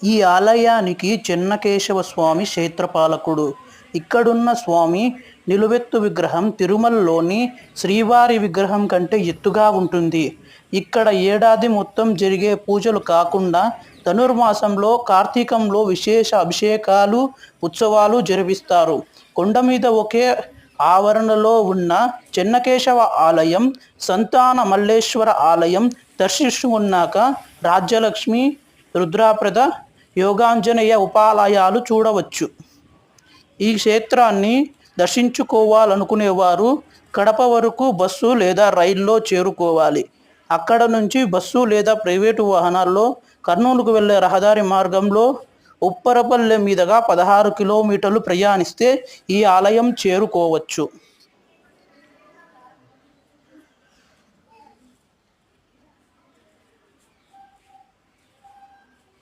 ఈ ఆలయానికి చెన్నకేశవ స్వామి క్షేత్రపాలకుడు. ఇక్కడున్న స్వామి నిలువెత్తు విగ్రహం తిరుమలలోని శ్రీవారి విగ్రహం కంటే ఎత్తుగా ఉంటుంది. ఇక్కడ ఏడాది మొత్తం జరిగే పూజలు కాకుండా ధనుర్మాసంలో కార్తీకంలో విశేష అభిషేకాలు ఉత్సవాలు జరిపిస్తారు. కొండ మీద ఒకే ఆవరణలో ఉన్న చెన్నకేశవ ఆలయం, సంతాన మల్లేశ్వర ఆలయం దర్శించుకున్నాక రాజ్యలక్ష్మి, రుద్రాప్రద, యోగాంజనేయ ఉపాలయాలు చూడవచ్చు. ఈ క్షేత్రాన్ని దర్శించుకోవాలనుకునేవారు కడప వరకు బస్సు లేదా రైల్లో చేరుకోవాలి. అక్కడ నుంచి బస్సు లేదా ప్రైవేటు వాహనాల్లో కర్నూలుకు వెళ్లే రహదారి మార్గంలో ఉప్పరపల్లె మీదుగా 16 కిలోమీటర్లు ప్రయాణిస్తే ఈ ఆలయం చేరుకోవచ్చు.